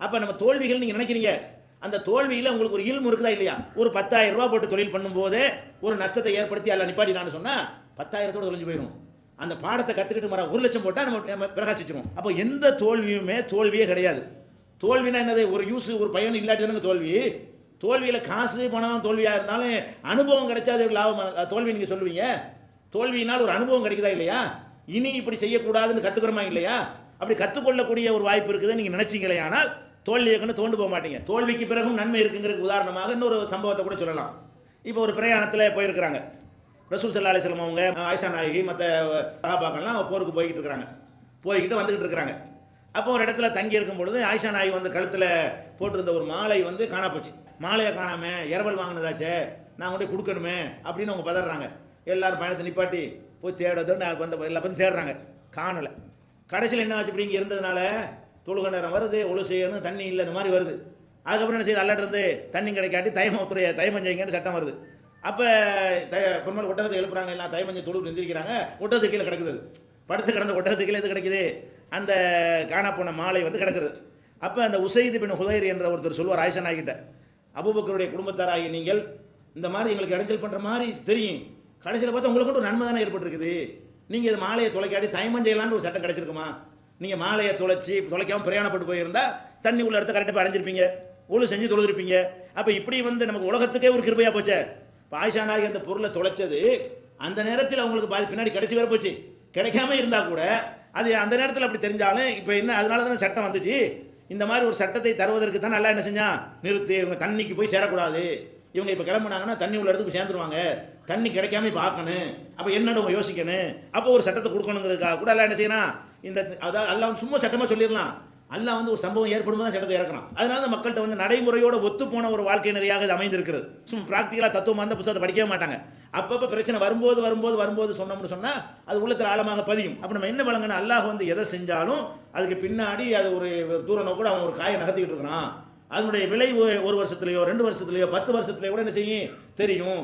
அப்ப நம்ம தோல்விகள் நீங்க நினைக்கிறீங்க, அந்த தோல்வியில உங்களுக்கு ஒரு இல்மு இருக்குதா இல்லையா? ஒரு 10,000 ரூபாய் போட்டு தொழில் பண்ணும்போது ஒரு நஷ்டத்தை ஏற்படுத்தி அல்ல நிப்பாட்டினான்னு சொன்னா 10,000 தொலைஞ்சு போயிடும். அந்த பாடத்தை கத்துக்கிட்டு மர 1,00,000 போட்டா நம்ம பிரகாசிச்சிரும். அப்போ எந்த தோல்வியுமே தோல்வியே கிடையாது. தோல்வினா என்னது? ஒரு யூஸ் ஒரு பயன் இல்லாட்டி தானே தோல்வி. தோல்வியில காசு பணம் தோல்வியா இருந்தாலும் அனுபவம் கிடைச்சா அது லாபம். தோல்வி நீங்க சொல்லுவீங்க. தோல்வியினால் ஒரு அனுபவம் கிடைக்குதா இல்லையா? இனி இப்படி செய்யக்கூடாதுன்னு கத்துக்கிறோமா இல்லையா? அப்படி கத்துக்கொள்ளக்கூடிய ஒரு வாய்ப்பு இருக்குது நீங்க நினைச்சீங்களே, ஆனால் தோல்வியை கண்டு தோண்டு போக மாட்டீங்க. தோல்விக்கு பிறகும் நன்மை இருக்குங்கிறதுக்கு உதாரணமாக இன்னொரு சம்பவத்தை கூட சொல்லலாம். இப்போ ஒரு பிரயாணத்தில் போயிருக்கிறாங்க. ரசூல் ஸல்லல்லாஹு அலைஹி வஸல்லம் அவங்க ஆயிஷா நாயகி மற்ற சஹாபாக்கள்லாம் போருக்கு போய்கிட்டு இருக்கிறாங்க, போய்கிட்டு வந்துகிட்டு இருக்கிறாங்க. அப்போ ஒரு இடத்துல தங்கி இருக்கும் பொழுது ஆயிஷா நாயகி வந்து கழுத்தில் போட்டிருந்த ஒரு மாலை வந்து காணா போச்சு. மாலையை காணாம இரவல் வாங்கினதாச்சே, நான் கொண்டு போய் கொடுக்கணுமே அப்படின்னு அவங்க பதறாங்க. எல்லாரும் பயணத்தை நிப்பாட்டி போய் தேடுறதுன்னு வந்து எல்லா பேரும் தேடுறாங்க, காணலை. கடைசியில் என்ன ஆச்சு? இப்படி இங்கே இருந்ததுனால தொழுக நேரம் வருது, ஒழு செய்யணும், தண்ணி இல்லை, இந்த மாதிரி வருது. அதுக்கப்புறம் என்ன செய்யுது? அல்லாட்டு இருந்து தண்ணி கிடைக்காட்டி தயமம் செய்யுங்கன்னு சட்டம் வருது. அப்போ பெருமாள் ஒட்டகத்தை எழுப்புறாங்க, எல்லாம் தயமஞ்சை தொழுது எந்திரிக்கிறாங்க. ஒட்டகத்துக்கு கீழே கிடக்குது, படுத்து கிடந்த ஒட்டகத்துக்கு கீழே எது கிடைக்குது? அந்த காணா போன மாலை வந்து கிடக்குது. அப்போ அந்த உசைது பின் ஹுதைர் என்ற ஒருத்தர் சொல்லுவார் ஆயிஷா நாய்கிட்ட, அபூபக்கருடைய குடும்பத்தாராகி நீங்கள் இந்த மாதிரி எங்களுக்கு இடைஞ்சல் பண்ணுற மாதிரி தெரியும், கடைசியில் பார்த்தா உங்களுக்கு ஒரு நன்மை தானே ஏற்பட்டிருக்குது. நீங்கள் இது மாலையை தொலைக்காட்டி தயமஞ்செய்யலான்னு ஒரு சட்டம் கிடைச்சிருக்குமா? நீங்கள் மாலையை தொலைக்காமல் பிரயாணப்பட்டு போயிருந்தா தண்ணி உள்ள இடத்த கரெக்டாக அடைஞ்சிருப்பீங்க, ஒழு செஞ்சு தொழுதிருப்பீங்க. அப்போ இப்படி வந்து நமக்கு உலகத்துக்கே ஒரு கிருபையா போச்சே. இப்போ ஆயிஷா நாயகி அந்த பொருளை தொலைச்சது அந்த நேரத்தில் அவங்களுக்கு பின்னாடி கிடைச்சி வர போச்சு. கிடைக்காம இருந்தால் கூட அது அந்த நேரத்தில் அப்படி தெரிஞ்சாலும் இப்போ என்ன, அதனால தானே சட்டம் வந்துச்சு. இந்த மாதிரி ஒரு சட்டத்தை தருவதற்கு தான் நல்லா என்ன செஞ்சான்? நிறுத்து, இவங்க தண்ணிக்கு போய் சேரக்கூடாது, இவங்க இப்போ கிளம்புனாங்கன்னா தண்ணி உள்ள இடத்துக்கு சேர்ந்துருவாங்க, தண்ணி கிடைக்காம இப்போ ஆக்கணும், அப்போ என்னன்னு அவங்க யோசிக்கணும், அப்போ ஒரு சட்டத்தை கொடுக்கணுங்கிறதுக்காக கூட எல்லாம் என்ன செய்யணும்? இந்த அதாவது அல்லாஹ் வந்து சும்மா சட்டமாக சொல்லிடலாம், அல்லாஹ் வந்து ஒரு சம்பவம் ஏற்படும் தான் சட்டத்தை இறக்குறான். அதனால தான் மக்கள்கிட்ட வந்து நடைமுறையோட ஒத்து போன ஒரு வாழ்க்கை நிறையாக இது அமைந்திருக்கிறது. சும்மா பிராக்டிக்கலாக தத்துவமாக இருந்த புத்தகத்தை படிக்கவே மாட்டாங்க. அப்பப்போ பிரச்சனை வரும்போது சொன்னோம்னு சொன்னால் அது உள்ளத்தில் ஆழமாக பதியும். அப்போ நம்ம என்ன வழங்கணும்? அல்லாஹ் வந்து எதை செஞ்சாலும் அதுக்கு பின்னாடி அது ஒரு தூர நோக்கோட அவன் ஒரு காயை நகர்த்திக்கிட்டு இருக்கிறான். அதனுடைய விளைவு 1 வருஷத்துலையோ 2 வருஷத்துலையோ 10 வருஷத்துலையோ கூட என்ன செய்யும் தெரியும்.